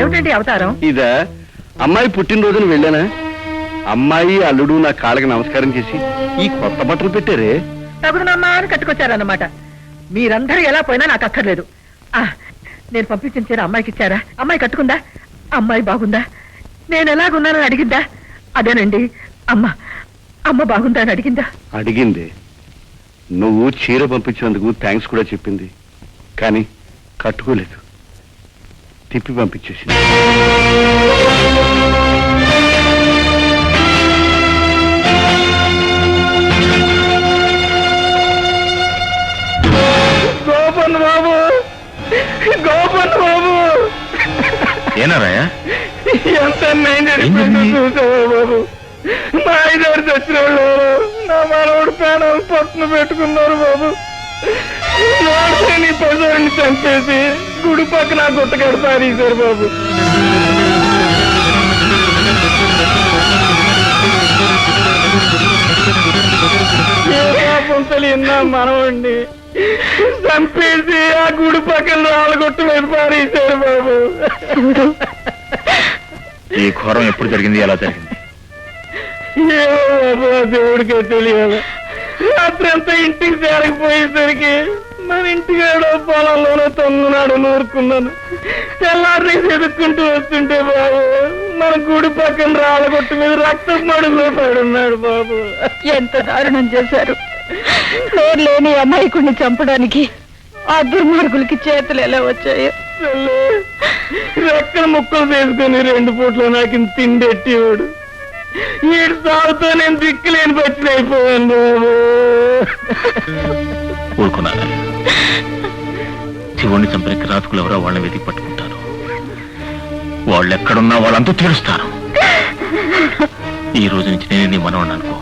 ఏమిటండి అవతారం? ఇదా అమ్మాయి పుట్టినరోజున వెళ్ళానా, అమ్మాయి అల్లుడు నా కాళ్ళకి నమస్కారం చేసి ఈ కొత్త బట్టలు పెట్టారే. తగుదనమ్మా అని కట్టుకొచ్చారన్నమాట. మీరందరూ ఎలా పోయినా నాకు అక్కర్లేదు. నేను పంపించిన చీర అమ్మాయికి ఇచ్చారా? అమ్మాయి కట్టుకుందా? అమ్మాయి బాగుందా? నేను ఎలాగున్నానని అడిగిందా? అదేనండి, అమ్మ బాగుందా అని అడిగిందా? అడిగింది. నువ్వు చీర పంపించినందుకు థ్యాంక్స్ కూడా చెప్పింది, కానీ కట్టుకోలేదు, తిప్పి పంపించేసింది. గోపన్ బాబు, గోపన్ బాబు, ఏనారాయా? ఎంత చూసావా బాబు? మా ఐదారు చచ్చిన వాళ్ళు నా మనవడు ప్రాణాలు పట్టును పెట్టుకున్నారు బాబు. నీ పశువుని చంపేసి గుడి పక్కన గుట్టకాడు పారేశారు బాబు. ఏ పాపం తెలియదు నా మనవండి చంపేసి ఆ గుడి పక్కన రాళ్ళగొట్టు మీద పారేశారు బాబు. ఈ ఘోరం ఎప్పుడు జరిగింది, ఎలా జరిగింది? ఏమో బాబు, ఆ దేవుడికే తెలియాలి. రాత్రి అంతా ఇంటికి చేరకపోయేసరికి మన ఇంటికాడో పొలంలోనే తొంగునాడు నూరుకున్నాను. తెల్లారి ఎదుక్కుంటూ వస్తుంటే బాబు మన గుడి పక్కన రాళ్ళగొట్టు మీద రక్తం మడుగులో పడున్నాడు బాబు. ఎంత దారుణం చేశారు! నోరు లేని అమాయకుడిని చంపడానికి ఆ దుర్మార్గులకి చేతులు ఎలా వచ్చాయో. రెక్కల ముక్కలు చేసుకుని 2 పూట్లు నాకు తిండెట్టేవాడు. ఈడు సాగుతో నేను దిక్కులేని పచ్చిన అయిపోయాను బాబు. ఊరుకున్నారా? శివుణ్ణి చంపిన కిరాతకులు ఎవరో వాళ్ళని వెతికి పట్టుకుంటారు. వాళ్ళు ఎక్కడున్నా వాళ్ళంతా తీరుస్తారు. ఈ రోజు నుంచి నేను నీ మనవణ్ణి అనుకో.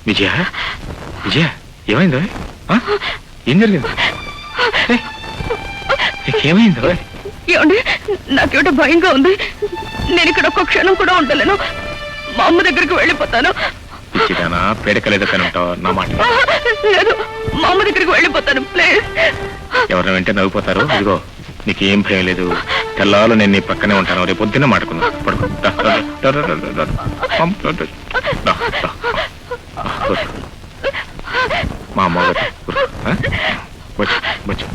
విజయ, విజయ, ఏమైందో? ఏం జరిగింది? ఏమైందో? ఏమండి, నాకేమిటో భయంగా ఉంది. నేను ఇక్కడ ఒక్క క్షణం కూడా ఉండలేను. మా అమ్మ దగ్గరికి వెళ్ళిపోతాను. పిచ్చిదానా, పేడకలేదో కానీ ఉంటావా? నా మాట లేదు, మా అమ్మ దగ్గరికి వెళ్ళిపోతాను ప్లీజ్. ఎవరైనా వెంటనే నవ్వుపోతారు. ఇదిగో నీకేం భయం లేదు, తెల్లాలో నేను నీ పక్కనే ఉంటాను. రేపు పొద్దున్నే మాట్లాడుకున్నా. పడుకో. మా అమ్మ వచ్చు.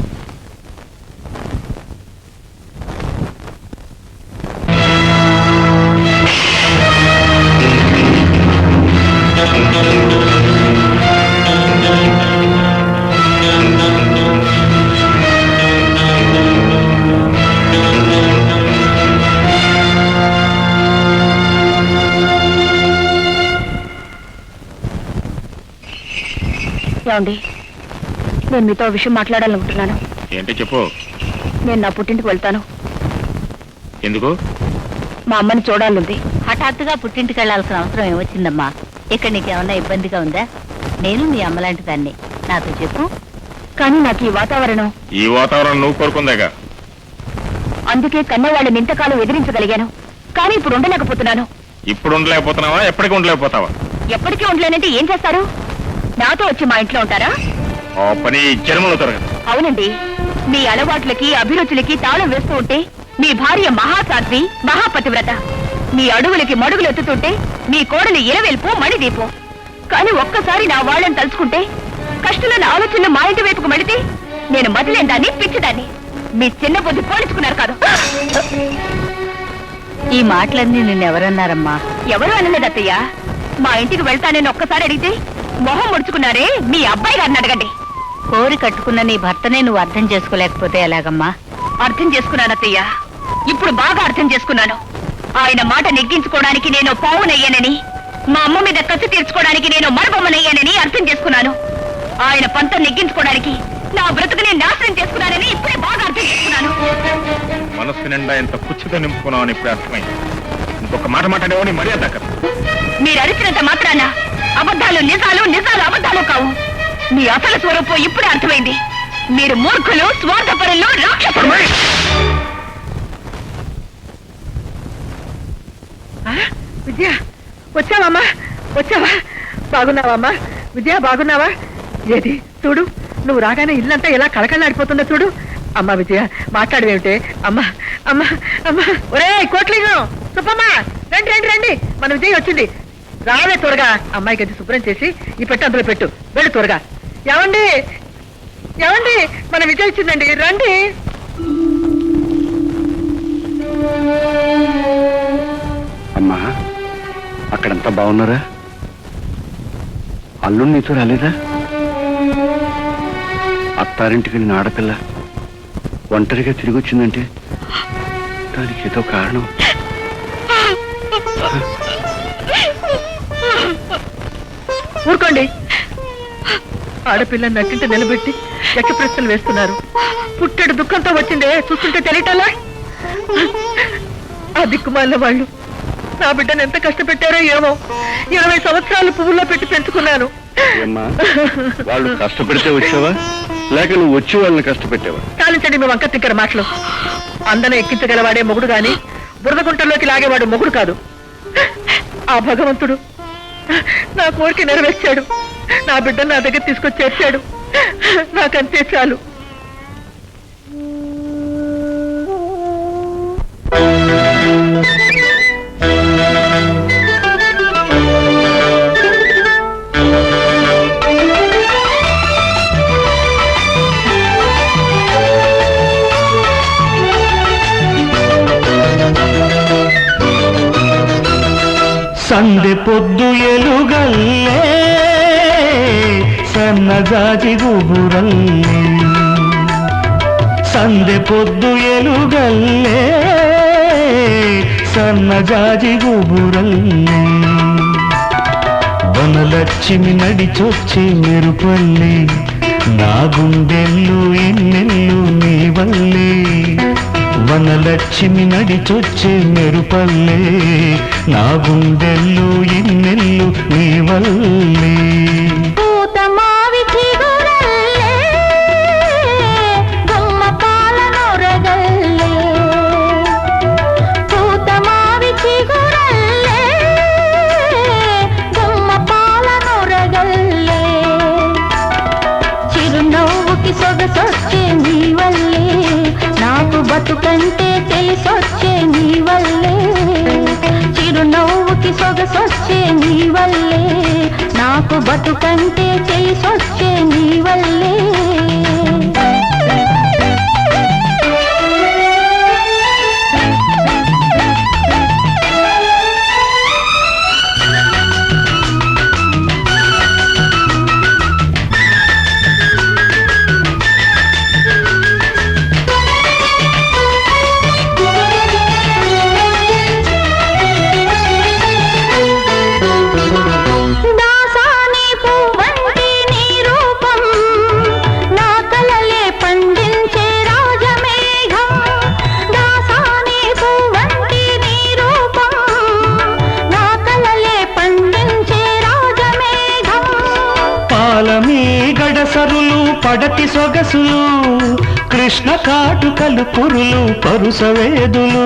ఏమండి, నేను మీతో విషయం మాట్లాడాలనుకుంటున్నాను. ఏంటి చెప్పు. నేను నా పుట్టింటికి వెళ్తాను. ఎందుకు? మా అమ్మని చూడాలంది. హఠాత్తుగా పుట్టింటికి వెళ్లాల్సిన అవసరం ఏమొచ్చిందమ్మా? ఇక్కడ నీకేమన్నా ఇబ్బందిగా ఉందా? నేను నీ అమ్మలాంటి దాన్ని, నాతో చెప్పు. కానీ నాకు ఈ వాతావరణం నువ్వు కోరుకుందాగా. అందుకే కన్నవాళ్ళని ఇంతకాలం ఎదిరించగలిగాను. కానీ ఇప్పుడు ఉండలేకపోతున్నాను. ఇప్పుడు ఉండలేకపోతున్నావా? ఎప్పటికీ ఉండలేకపోతావా? ఎప్పటికీ ఉండలేనంటే ఏం చేస్తారు? నాతో వచ్చి మా ఇంట్లో ఉంటారా? ఆ పని జన్మలో జరగదు. అవునండి, మీ అలవాట్లకి అభిరుచులకి తాళం వేస్తూ ఉంటే మీ భార్య మహాసాధ్వి, మహాపతివ్రత. మీ అడుగులకి మడుగులు ఎత్తుతుంటే మీ కోడలు ఇరవెల్పు మణిదీపం. కానీ ఒక్కసారి నా వాళ్ళని తలుచుకుంటే కష్టమైన ఆలోచనలు మా ఇంటి వైపుకు మడితే నేను మదిలేని దాన్ని, పిచ్చిదాన్ని. మీ చిన్న బుద్ధి పోల్చుకున్నారు కాదు. ఈ మాటలన్నీ నిన్నెవరన్నారమ్మా? ఎవరు అనలేదత్తయ్య. మా ఇంటికి వెళ్తానని ఒక్కసారి అడిగితే మొహం ముడుచుకున్నారే మీ అబ్బాయి గారిని అడగండి. కోరి కట్టుకున్న నీ భర్తనే నువ్వు అర్థం చేసుకోలేకపోతే ఎలాగమ్మా? అర్థం చేసుకున్నానత్తయ్య, ఇప్పుడు బాగా అర్థం చేసుకున్నాను. ఆయన మాట నెగ్గించుకోవడానికి నేను పావునయ్యానని, మా అమ్మ మీద కసి తీర్చుకోవడానికి నేను మరబొమ్మనయ్యానని అర్థం చేసుకున్నాను. ఆయన పంతం నెగ్గించుకోవడానికి నా బ్రతుకుని నాశనం చేసుకున్నానని ఇప్పుడే బాగా అర్థం చేసుకున్నాను. మనస్సు నిండా ఎంత కుచ్చితో నింపుకున్నావు అని ఇప్పుడే అర్థమైంది. ఇంకొక మాట మాట్లాడేవని మర్యాద దక్కదు. మీరు అరిచినంత మాత్రాన అబద్ధాలు నిజాలు, నిజాలు అబద్ధాలు కావు. మీ అసలు స్వరూపం ఇప్పుడే అర్థమైంది. మీరు మూర్ఖులు, స్వార్థపరులు, రాక్షసులు. విజయ, వచ్చావమ్మా? వచ్చావా? బాగున్నావమ్మా? విజయ, బాగున్నావా? ఏది చూడు, నువ్వు రాగానే ఇల్లంతా ఎలా కళకళలాడిపోతుందో చూడు. అమ్మా విజయ, మాట్లాడవేమిటే? అమ్మా అమ్మా అమ్మా, ఒరే కోట్లింగం, సుబ్బమ్మా, రండి రండి రండి, మన విజయ్ వచ్చింది. రావే త్వరగా. అమ్మాయి గది శుభ్రం చేసి ఈ పెట్టు అందులో పెట్టు. వెళ్ళు త్వరగా. ఏమండి ఏమండి, మన విజయ్ వచ్చిందండి, రండి. అమ్మా, అక్కడంతా బాగున్నారా? అల్లుడు నీతో రాలేదా? అత్తారింటికి వెళ్ళిన ఆడపిల్ల ఒంటరిగా తిరిగి వచ్చిందంటే దానికి ఏదో కారణం. ఊరుకోండి. ఆడపిల్ల నట్టింట నిలబెట్టి యక్ష ప్రశ్నలు వేస్తున్నారు. పుట్టెడు దుఃఖంతో వచ్చిందే, చూస్తుంటే తెలియటలా? ఆ దిక్కుమాలిన వాళ్ళు నా బిడ్డను ఎంత కష్టపెట్టారో ఏమో. 20 సంవత్సరాలు పువ్వుల్లో పెట్టి పెంచుకున్నాను. ఏమ్మా, వాళ్ళు కష్టపెడితే వచ్చావా, లేక నువ్వు వచ్చి వాళ్ళని కష్టపెట్టావా? కాలించండి మీ వంక తిక్కర మాటలు. అందన ఎక్కించగలవాడే మొగుడు గాని బురద గుంటల్లోకి లాగేవాడు మొగుడు కాదు. ఆ భగవంతుడు నా కోరిక నెరవేర్చాడు. నా బిడ్డను నా దగ్గర తీసుకొచ్చి చేర్చాడు. నాకంతే చాలు. సందె పొద్దు ఎలుగల్లే సన్నజాజి గుబురల్లే, సందె పొద్దు ఎలుగల్లే సన్నజాజి గుబురల్లే, వనలక్ష్మి నడిచొచ్చే మెరుపల్లే, నా గుండెల్లు ఎన్నెల్లు నీ వల్లే, వనలక్ష్మి నడిచొచ్చే మెరుపల్లే, నా గుండెల్లు ఎన్నెల్లు నీ వల్లే. సొగసొచ్చే నీ వల్లే, నాకు బతుకంటే తెలిసొచ్చే నీ వల్లే, చిరునవ్వుకి సొగసొచ్చే నీ వల్లే, నాకు బతుకంటే తెలిసొచ్చే నీ వల్లే. గడసరులు పడతి సొగసులు, కృష్ణ కాటుకలు పురులు పరుసవేదులు,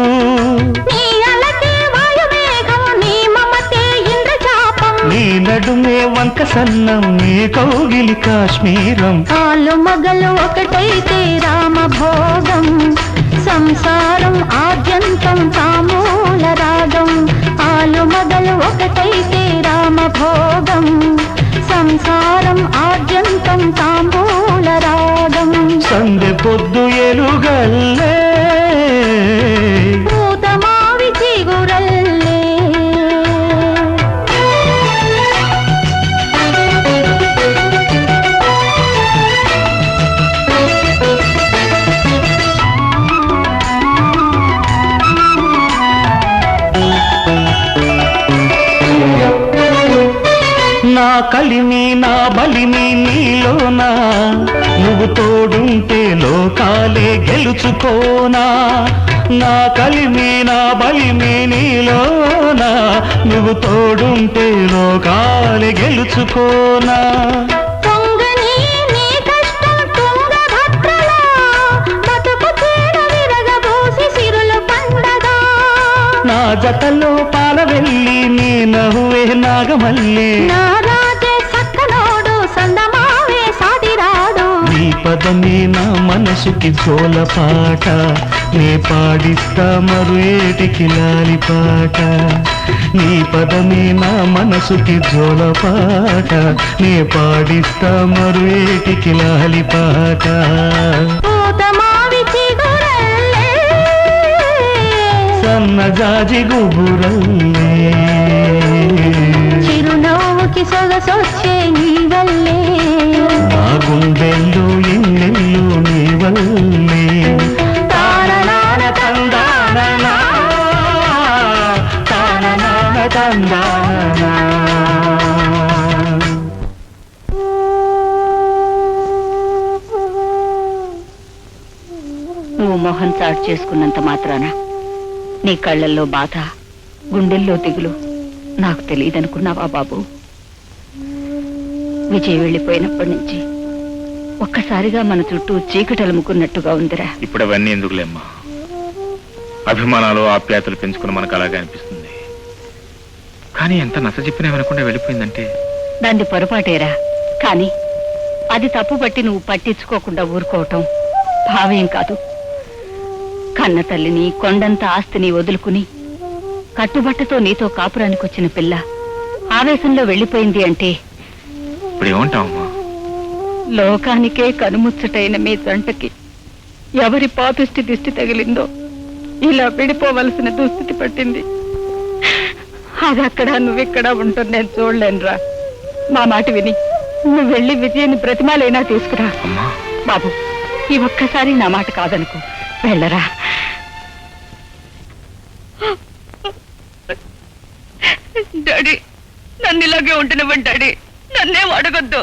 నీ నడుమే వంక సన్నం, నీ కౌగిలి కాశ్మీరం, ఆలు మగలు ఒకటైతే రామభోగం, సంసారం ఆద్యంతం తామూల రాగం, ఆలు మగలు ఒకటైతే రామభోగం, సంసారం ఆద్యంతం తాంబూల రాగం. సందె పొద్దు ఎలుగల్లే పూతమావి చిగురల్లే, నా కలిమి నా బలిమి నీలోనా, నువ్వు తోడుంటే లోకాలే గెలుచుకోనా. నా కలిమి నా బలిమి నీలోనా, నువ్వు తోడుంటే లోకాలే గెలుచుకోనా. పొంగని నీ కష్టం తుంగభద్రలా, బతుకు చీడ విరగబోసి సిరులు పండగ. నా జతలో పాల వెళ్ళి నీ నవ్వే నాగమల్లి, నా రాజే సక్కనోడు సందమావే సాటిరాడు. నీ పదమే నా మనసుకి జోల పాట, నే పాడిస్తా మరు ఏటికి లాలి పాట. నీ పదమే నా మనసుకి జోల పాట, నే పాడిస్తా మరు ఏటికి లాలి పాట. పూతమావి చిగురల్లే, సన్నజాజి గుబురల్లే, చిరునవ్వుకి సొగసొచ్చే నీ వల్లే. నా గుండెల్లో ఎన్నెల్లు నీ వల్లే. తాననాన తందాననా, తాననాన తందాననా. నువ్వు మొహం చాటు చేసుకున్నంత మాత్రాన నీ కళ్ళల్లో బాధ, గుండెల్లో దిగులు నాకు తెలియదనుకున్నావా బాబు? విజయ్ వెళ్ళిపోయినప్పటి నుంచి ఒక్కసారిగా మన చుట్టూ చీకటి అలుముకున్నట్టుగా ఉందిరా. ఇప్పుడు అవన్నీ ఎందుకులేమ్మా, అభిమానాలు ఆప్యాయతలు పెంచుకుని మనకు అలాగే అనిపిస్తుంది. కానీ ఎంత నచ్చ చెప్పినా వినకుండా వెళ్ళిపోయిందంటే దాన్ని పొరపాటేరా. కానీ అది తప్పుబట్టి నువ్వు పట్టించుకోకుండా ఊరుకోవటం భావ్యం కాదు. కన్న తల్లిని, కొండంత ఆస్తిని వదులుకుని కట్టుబట్టతో నీతో కాపురానికి వచ్చిన పిల్ల ఆవేశంలో వెళ్ళిపోయింది అంటే ఇప్పుడు ఏమంటావమ్మా? లోకానికే కనుముచ్చటైన మీ జంటకి ఎవరి పాపిష్టి దిష్టి తగిలిందో ఇలా విడిపోవలసిన దుస్థితి పట్టింది. అది అక్కడ నువ్వెక్కడ ఉంటుంది నేను చూడలేనురా. మా మాట విని నువ్వు వెళ్ళి విజయాన్ని బ్రతిమాలైనా తీసుకురా. అమ్మా బాబు, ఈ ఒక్కసారి నా మాట కాదనుకో, వెళ్ళరా. డాడీ, నన్ను ఇలాగే ఉంటున్నావు డాడీ. నన్నేం అడగొద్దు,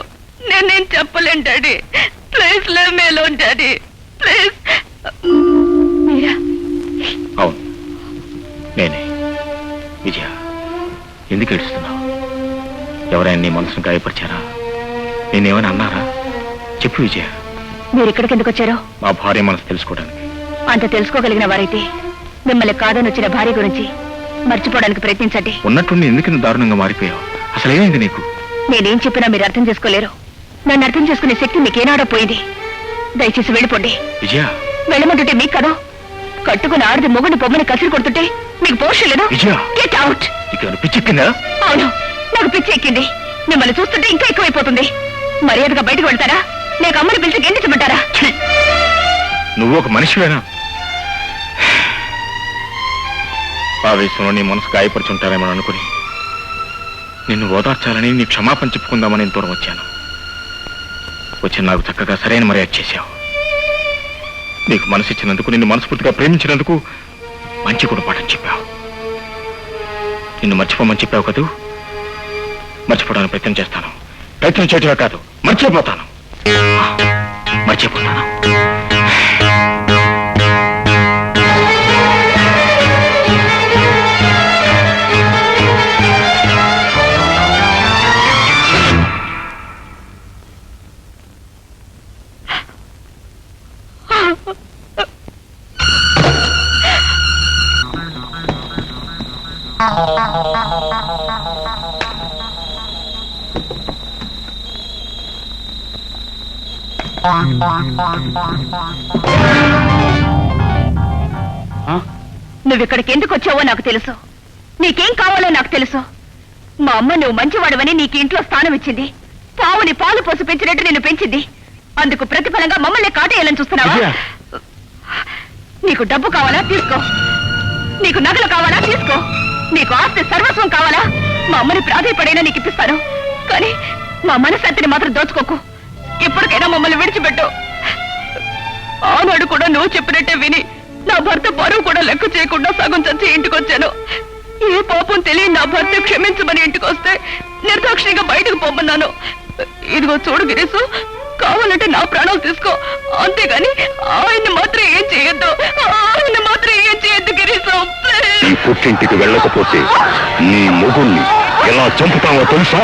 నేనేం చెప్పలేను daddy. Please leave me alone daddy, please. మీరా? అవును నేనే. విజయ, ఎందుకు ఏడుస్తున్నావు? ఎవరైనా నీ మనసును గాయపరిచారా? నేనేమైనా అన్నారా? చెప్పు విజయ. మీరు ఇక్కడికి ఎందుకు వచ్చారో? మా భార్య మనసు తెలుసుకోవడానికి. అంత తెలుసుకోగలిగిన వారైతే మిమ్మల్ని కాదని వచ్చిన భార్య గురించి మర్చిపోవడానికి ప్రయత్నించండి. ఉన్నట్టుండి ఎందుకు ఇంత దారుణంగా మారిపోయావు? అసలు ఏమైంది నీకు? నేనేం చెప్పినా మీరు అర్థం చేసుకోలేరు. నన్ను అర్థం చేసుకునే శక్తి మీకేనాడో పోయింది. దయచేసి వెళ్ళిపోండి. విజయ, వెళ్ళమంటుంటే మీకు కదా, కట్టుకుని ఆడది మొగుడిని పొమ్మని కసిరి కొడుతుంటే మీకు పోషం లేదు. విజయ, గెట్ అవుట్. నీకు పిచ్చెక్కిందా? అవును, నాకు పిచ్చి ఎక్కింది. మిమ్మల్ని చూస్తుంటే ఇంకా ఎక్కువైపోతుంది. మర్యాదగా బయటకు వెళ్తారా లేక అమ్మని పిలిచి గెండించమంటారా? ఛీ! నువ్వు ఒక మనిషివేనా? ఆవేశంలో నీ మనసు గాయపరుచుంటారేమో అనుకుని నిన్ను ఓదార్చాలని, నీ క్షమాపణ చెప్పుకుందామని దూరం వచ్చాను. వచ్చి నాకు చక్కగా సరైన మర్యాద చేశావు. నీకు మనసు ఇచ్చినందుకు, నిన్ను మనస్ఫూర్తిగా ప్రేమించినందుకు మంచి గుణపాఠం చెప్పావు. నిన్ను మర్చిపోమని చెప్పావు కదూ, మర్చిపోవడానికి ప్రయత్నం చేస్తాను. ప్రయత్నం చేయటమే కాదు, మర్చిపోతాను. మర్చిపోతాను. నువ్వు ఇక్కడికి ఎందుకు వచ్చావో నాకు తెలుసు. నీకేం కావాలో నాకు తెలుసు. మా అమ్మ నువ్వు మంచివాడవని నీకు ఇంట్లో స్థానం ఇచ్చింది. పావుని పాలు పోసి పెంచినట్టు నిన్ను పెంచింది. అందుకు ప్రతిఫలంగా మమ్మల్ని కాటేయాలని చూస్తున్నావా? నీకు డబ్బు కావాలా? తీసుకో. నీకు నగలు కావాలా? తీసుకో. నీకు ఆస్తి సర్వస్వం కావాలా? మా అమ్మని ప్రాధాయపడైనా నీకు ఇప్పిస్తాను. కానీ మా మనశ్శాంతిని మాత్రం దోచుకోకు. ఇప్పటికైనా మమ్మల్ని విడిచిపెట్టు. ఆనాడు కూడా నువ్వు చెప్పినట్టే విని నా భర్త పరువు కూడా లెక్క చేయకుండా సగం చచ్చి ఇంటికి వచ్చాను. ఏ పాపం తెలియని నా భర్త క్షమించమని ఇంటికి వస్తే నిర్దాక్షిణ్యంగా బయటకు పోమన్నాను. ఇదిగో చూడు గిరీశు, కావాలంటే నా ప్రాణాలు తీసుకో, అంతేగాని ఆయన్ని మాత్రం ఏం చేయొద్దు, ఆయన మాత్రం ఏం చేయొద్దు గిరీశు. ఈ పుట్టింటికి వెళ్ళకపోతే నీ మొగుణ్ణి ఎలా చంపుతావో తెలుసా?